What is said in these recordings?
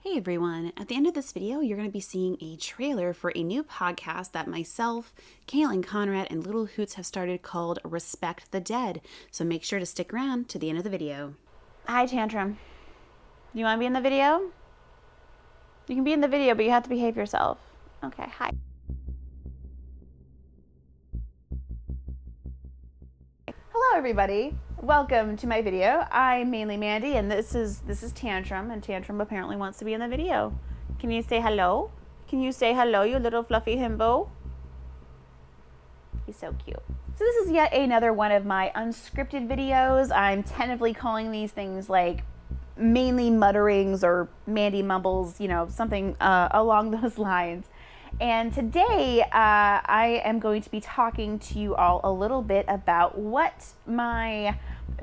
Hey everyone, at the end of this video, you're going to be seeing a trailer for a new podcast that myself, Kaylin Conrad, and Little Hoots have started called Respect the Dead. So make sure to stick around to the end of the video. Hi Tantrum. You want to be in the video? You can be in the video, but you have to behave yourself. Okay, hi. Hello everybody. Welcome to my video. I'm mainly Mandy and this is Tantrum, and Tantrum apparently wants to be in the video. Can you say hello? Can you say hello, you little fluffy himbo? He's so cute. So this is yet another one of my unscripted videos. I'm tentatively calling these things like mainly mutterings or Mandy mumbles, you know, something along those lines. And today I am going to be talking to you all a little bit about what my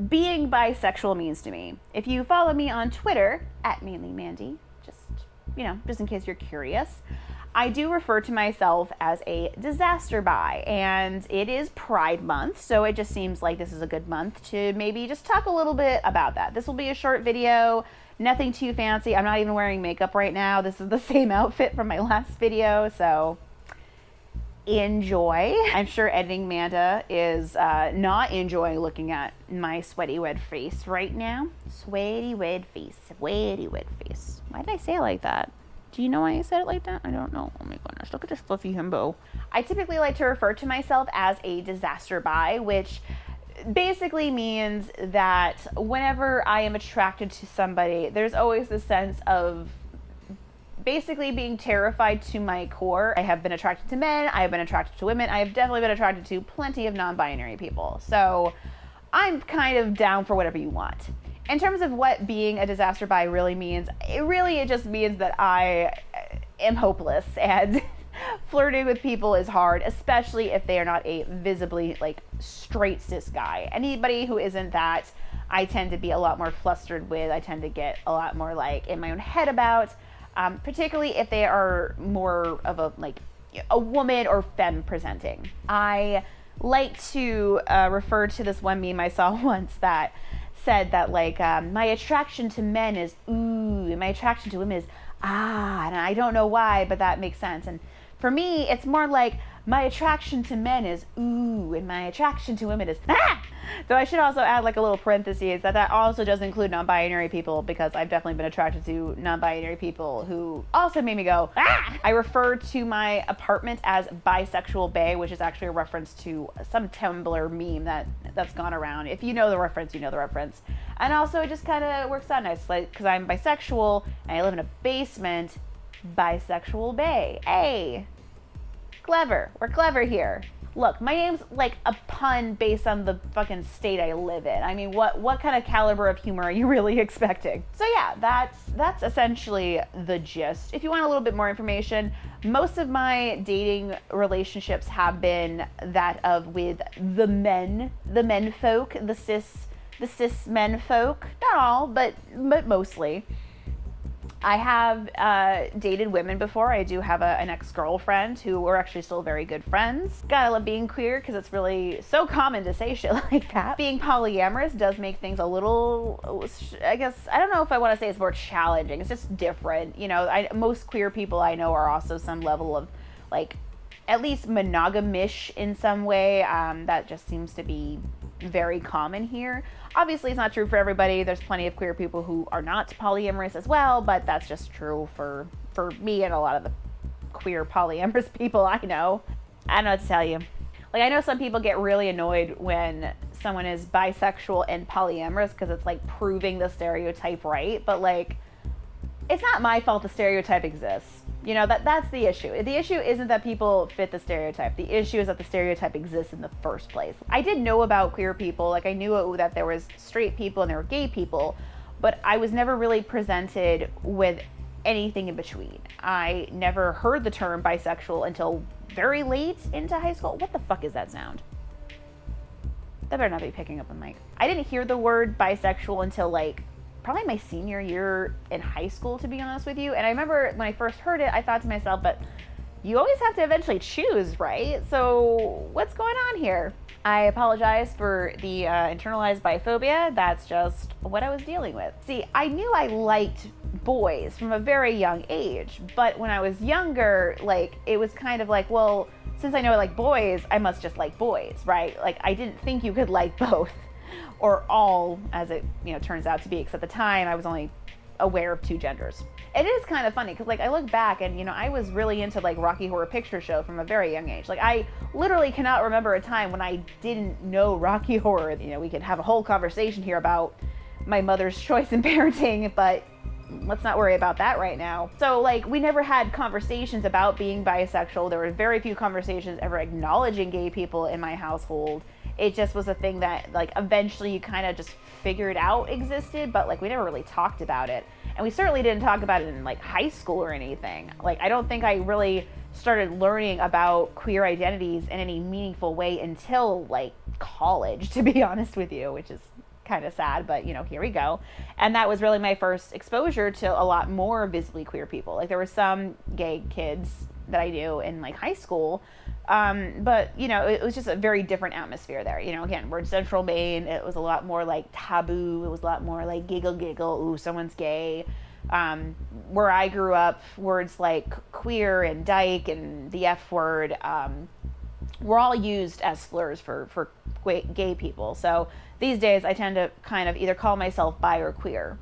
being bisexual means to me. If you follow me on Twitter, @mainlymandy, just in case you're curious, I do refer to myself as a disaster bi, and it is Pride Month, so it just seems like this is a good month to maybe just talk a little bit about that. This will be a short video. Nothing too fancy. I'm not even wearing makeup right now. This is the same outfit from my last video, so enjoy. I'm sure editing Manda is not enjoying looking at my sweaty wet face right now. Sweaty wet face. Sweaty wet face. Why did I say it like that? Do you know why I said it like that? I don't know. Oh my goodness. Look at this fluffy himbo. I typically like to refer to myself as a disaster bi, which basically means that whenever I am attracted to somebody, there's always this sense of basically being terrified to my core. I have been attracted to men, I have been attracted to women, I have definitely been attracted to plenty of non-binary people. So I'm kind of down for whatever you want. In terms of what being a disaster bi really means, it just means that I am hopeless and flirting with people is hard, especially if they are not a visibly like straight cis guy. Anybody who isn't that, I tend to be a lot more flustered with. I tend to get a lot more like in my own head about, particularly if they are more of a woman or femme presenting. I like to refer to this one meme I saw once that said that like my attraction to men is ooh, and my attraction to women is ah, and I don't know why, but that makes sense. And for me, it's more like my attraction to men is ooh, and my attraction to women is ah! So I should also add like a little parenthesis that also does include non-binary people, because I've definitely been attracted to non-binary people who also made me go ah! I refer to my apartment as bisexual bay, which is actually a reference to some Tumblr meme that's gone around. If you know the reference, you know the reference. And also it just kind of works out nice, like, because I'm bisexual and I live in a basement. Bisexual bay. Hey, clever. We're clever here. Look, my name's like a pun based on the fucking state I live in. I mean, what kind of caliber of humor are you really expecting? So yeah, that's essentially the gist. If you want a little bit more information, most of my dating relationships have been that of with the men folk, the cis men folk. Not all, but mostly. I have dated women before. I do have an ex-girlfriend who we're actually still very good friends. Gotta love being queer because it's really so common to say shit like that. Being polyamorous does make things a little, I guess, I don't know if I want to say it's more challenging. It's just different. You know, most queer people I know are also some level of like at least monogamish in some way. That just seems to be very common here. Obviously, it's not true for everybody. There's plenty of queer people who are not polyamorous as well, but that's just true for me and a lot of the queer polyamorous people I know. I don't know what to tell you. Like, I know some people get really annoyed when someone is bisexual and polyamorous because it's like proving the stereotype right, but like, it's not my fault the stereotype exists. You know, that's the issue. The issue isn't that people fit the stereotype. The issue is that the stereotype exists in the first place. I did know about queer people. Like, I knew that there was straight people and there were gay people, but I was never really presented with anything in between. I never heard the term bisexual until very late into high school. What the fuck is that sound? That better not be picking up the mic. I didn't hear the word bisexual until like probably my senior year in high school, to be honest with you. And I remember when I first heard it, I thought to myself, but you always have to eventually choose, right? So what's going on here? I apologize for the internalized biphobia. That's just what I was dealing with. See, I knew I liked boys from a very young age. But when I was younger, like, it was kind of like, well, since I know I like boys, I must just like boys, right? Like, I didn't think you could like both or all, as it, turns out to be, because at the time I was only aware of two genders. It is kind of funny because, like, I look back and, I was really into, like, Rocky Horror Picture Show from a very young age. Like, I literally cannot remember a time when I didn't know Rocky Horror. We could have a whole conversation here about my mother's choice in parenting, but let's not worry about that right now. So, like, we never had conversations about being bisexual. There were very few conversations ever acknowledging gay people in my household. It just was a thing that, like, eventually you kind of just figured out existed, but, like, we never really talked about it. And we certainly didn't talk about it in, like, high school or anything. Like, I don't think I really started learning about queer identities in any meaningful way until, like, college, to be honest with you, which is kind of sad, but, here we go. And that was really my first exposure to a lot more visibly queer people. Like, there were some gay kids that I knew in, like, high school, but, it was just a very different atmosphere there. Again, we're in Central Maine. It was a lot more, like, taboo. It was a lot more, like, giggle, ooh, someone's gay. Where I grew up, words like queer and dyke and the F word were all used as slurs for gay people. So these days, I tend to kind of either call myself bi or queer.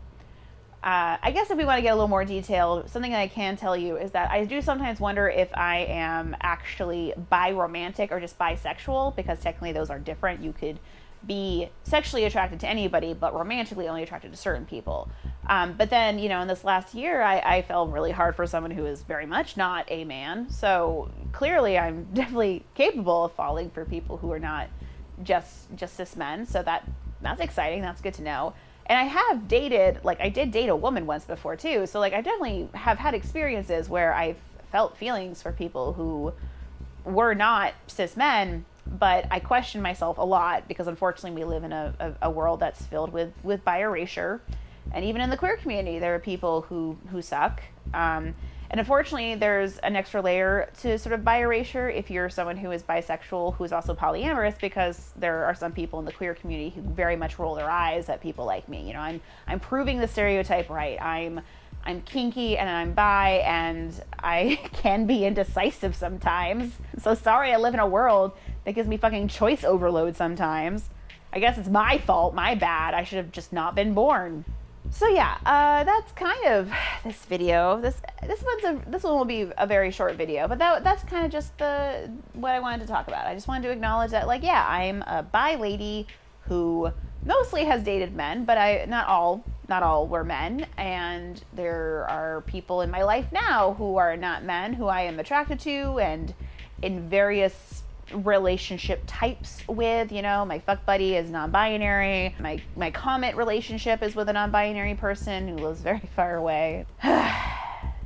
I guess if we want to get a little more detailed, something that I can tell you is that I do sometimes wonder if I am actually bi-romantic or just bisexual, because technically those are different. You could be sexually attracted to anybody, but romantically only attracted to certain people. But then, in this last year, I fell really hard for someone who is very much not a man. So clearly I'm definitely capable of falling for people who are not just cis men. So that's exciting. That's good to know. And I have dated, like, I did date a woman once before too. So, like, I definitely have had experiences where I've felt feelings for people who were not cis men, but I question myself a lot because unfortunately we live in a world that's filled with bi erasure. And even in the queer community, there are people who suck. And unfortunately, there's an extra layer to sort of bi erasure if you're someone who is bisexual, who is also polyamorous, because there are some people in the queer community who very much roll their eyes at people like me. I'm proving the stereotype right. I'm kinky and I'm bi and I can be indecisive sometimes. So sorry, I live in a world that gives me fucking choice overload sometimes. I guess it's my fault, my bad. I should have just not been born. So yeah, that's kind of this video. This one will be a very short video, but that's kind of just what I wanted to talk about. I just wanted to acknowledge that, like, yeah, I'm a bi lady who mostly has dated men, but not all were men, and there are people in my life now who are not men who I am attracted to and in various relationship types with. My fuck buddy is non-binary. My comet relationship is with a non-binary person who lives very far away.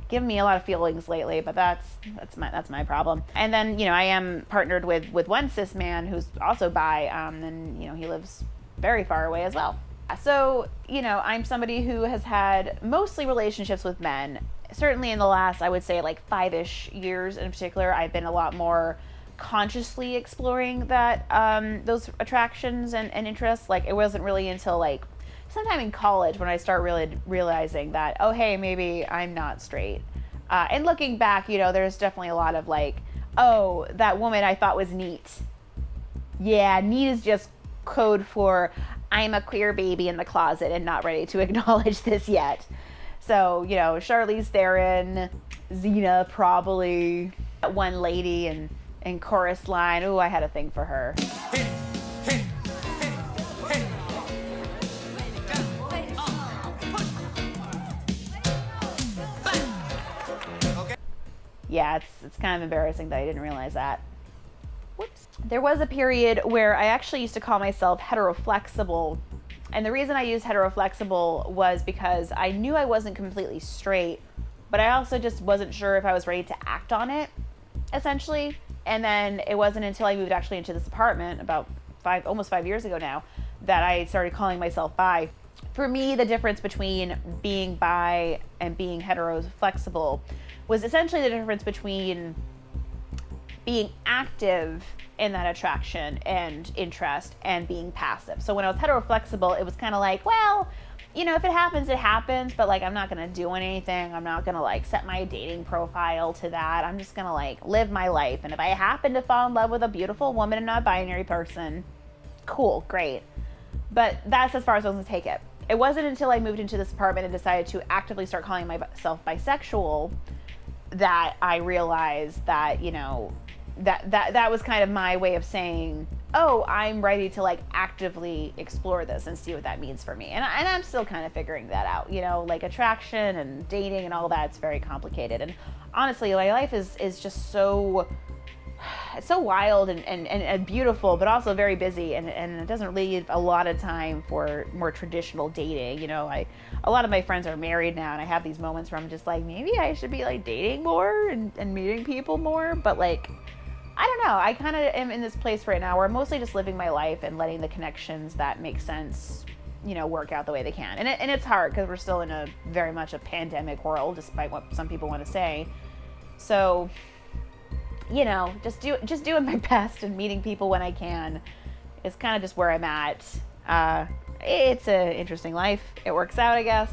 Giving me a lot of feelings lately, but that's my problem. And then, I am partnered with one cis man who's also bi, and he lives very far away as well. So, I'm somebody who has had mostly relationships with men. Certainly in the last, I would say, like 5-ish years in particular, I've been a lot more consciously exploring that those attractions and interests. Like, it wasn't really until, like, sometime in college when I start really realizing that, oh, hey, maybe I'm not straight. And looking back, there's definitely a lot of, like, oh, that woman I thought was neat. Yeah, neat is just code for I'm a queer baby in the closet and not ready to acknowledge this yet. So, Charlize Theron, Xena probably, that one lady and Chorus Line. Ooh, I had a thing for her. Yeah, it's kind of embarrassing that I didn't realize that. Whoops. There was a period where I actually used to call myself heteroflexible. And the reason I used heteroflexible was because I knew I wasn't completely straight, but I also just wasn't sure if I was ready to act on it, essentially. And then it wasn't until I moved actually into this apartment about almost 5 years ago now that I started calling myself bi. For me, the difference between being bi and being heteroflexible was essentially the difference between being active in that attraction and interest and being passive. So when I was heteroflexible, it was kind of like, well, you know, if it happens, it happens, but like I'm not gonna do anything. I'm not gonna like set my dating profile to that. I'm just gonna like live my life. And if I happen to fall in love with a beautiful woman and not a binary person, cool, great. But that's as far as I was gonna take it. It wasn't until I moved into this apartment and decided to actively start calling myself bisexual that I realized that, you know, that was kind of my way of saying, oh, I'm ready to like actively explore this and see what that means for me. And I'm still kind of figuring that out, you know, like attraction and dating and all that's very complicated. And honestly, my life is just so, it's so wild and beautiful, but also very busy, and it doesn't leave a lot of time for more traditional dating. You know, a lot of my friends are married now, and I have these moments where I'm just like, maybe I should be like dating more and meeting people more, but like, I don't know. I kind of am in this place right now where I'm mostly just living my life and letting the connections that make sense, you know, work out the way they can. And it's hard because we're still in a very much a pandemic world, despite what some people want to say. So, you know, just doing my best and meeting people when I can is kind of just where I'm at. It's an interesting life. It works out, I guess.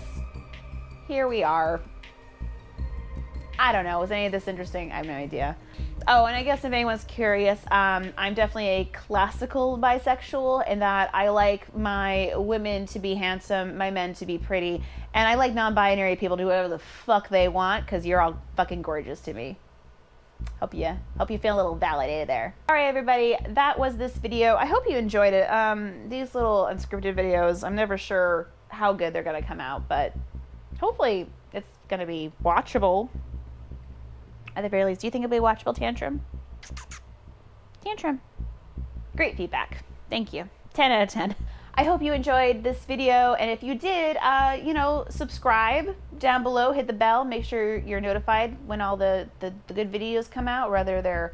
Here we are. I don't know. Was any of this interesting? I have no idea. Oh, and I guess if anyone's curious, I'm definitely a classical bisexual in that I like my women to be handsome, my men to be pretty, and I like non-binary people to do whatever the fuck they want because you're all fucking gorgeous to me. Hope you feel a little validated there. All right, everybody, that was this video. I hope you enjoyed it. These little unscripted videos, I'm never sure how good they're gonna come out, but hopefully it's gonna be watchable. At the very least, do you think it'll be a watchable, Tantrum? Tantrum. Great feedback. Thank you. 10 out of 10. I hope you enjoyed this video, and if you did, you know, subscribe down below, hit the bell, make sure you're notified when all the good videos come out, whether they're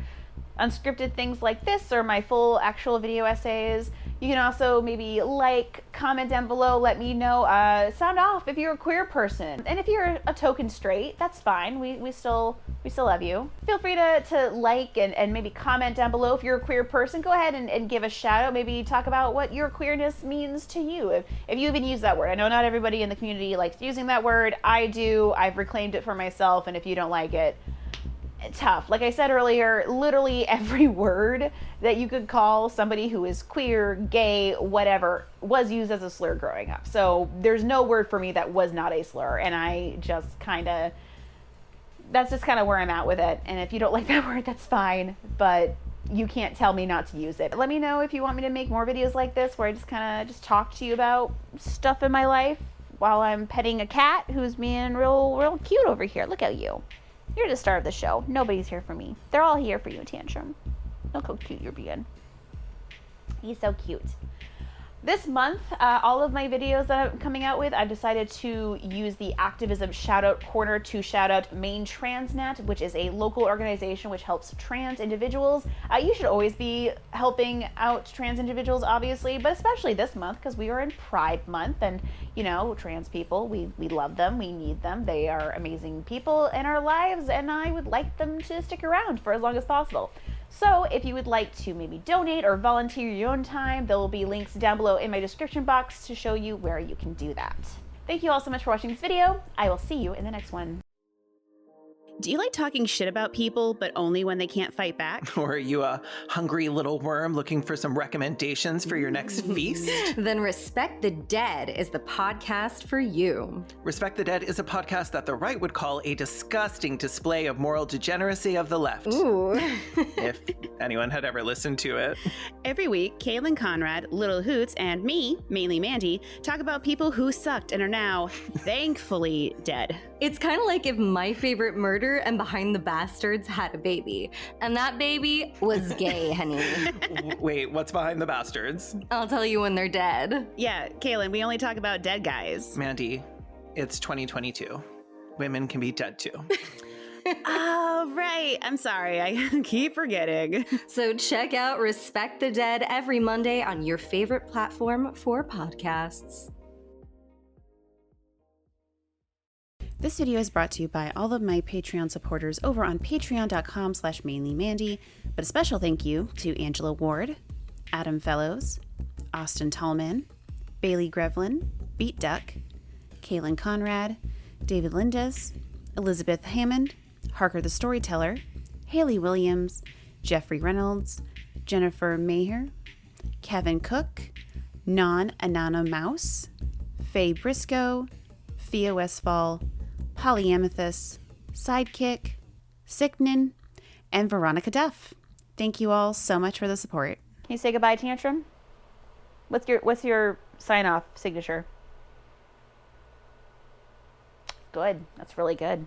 unscripted things like this or my full actual video essays. You can also maybe like, comment down below, let me know, sound off if you're a queer person. And if you're a token straight, that's fine. We still love you. Feel free to like and maybe comment down below if you're a queer person. Go ahead and give a shout out. Maybe talk about what your queerness means to you. If you even use that word. I know not everybody in the community likes using that word. I do. I've reclaimed it for myself, and if you don't like it, tough. Like I said earlier, literally every word that you could call somebody who is queer, gay, whatever, was used as a slur growing up. So there's no word for me that was not a slur, and I just that's just kind of where I'm at with it. And if you don't like that word, that's fine, but you can't tell me not to use it. Let me know if you want me to make more videos like this where I just kind of talk to you about stuff in my life while I'm petting a cat who's being real cute over here. Look at you. You're the star of the show. Nobody's here for me. They're all here for you, Tantrum. Look how cute you're being. He's so cute. This month, all of my videos that I'm coming out with, I've decided to use the Activism Shoutout Corner to shout out Maine Transnet, which is a local organization which helps trans individuals. You should always be helping out trans individuals, obviously, but especially this month because we are in Pride Month, and you know, trans people, we love them, we need them. They are amazing people in our lives, and I would like them to stick around for as long as possible. So if you would like to maybe donate or volunteer your own time, there will be links down below in my description box to show you where you can do that. Thank you all so much for watching this video. I will see you in the next one. Do you like talking shit about people, but only when they can't fight back? Or are you a hungry little worm looking for some recommendations for your next feast? Then Respect the Dead is the podcast for you. Respect the Dead is a podcast that the right would call a disgusting display of moral degeneracy of the left. Ooh. If anyone had ever listened to it. Every week, Kaylin Conrad, Little Hoots, and me, mainly Mandy, talk about people who sucked and are now, thankfully, dead. It's kind of like if My Favorite Murder and Behind the Bastards had a baby. And that baby was gay, honey. Wait, what's Behind the Bastards? I'll tell you when they're dead. Yeah, Kaylin, we only talk about dead guys. Mandy, it's 2022. Women can be dead too. Oh, right. I'm sorry. I keep forgetting. So check out Respect the Dead every Monday on your favorite platform for podcasts. This video is brought to you by all of my Patreon supporters over on patreon.com/mainlymandy, but a special thank you to Angela Ward, Adam Fellows, Austin Tallman, Bailey Grevlin, Beat Duck, Kaylin Conrad, David Lindes, Elizabeth Hammond, Harker the Storyteller, Haley Williams, Jeffrey Reynolds, Jennifer Maher, Kevin Cook, Non-Anana Mouse, Faye Briscoe, Thea Westfall, Polyamethyst, Sidekick, Sicknin, and Veronica Duff. Thank you all so much for the support. Can you say goodbye, Tantrum? What's your sign-off signature? Good. That's really good.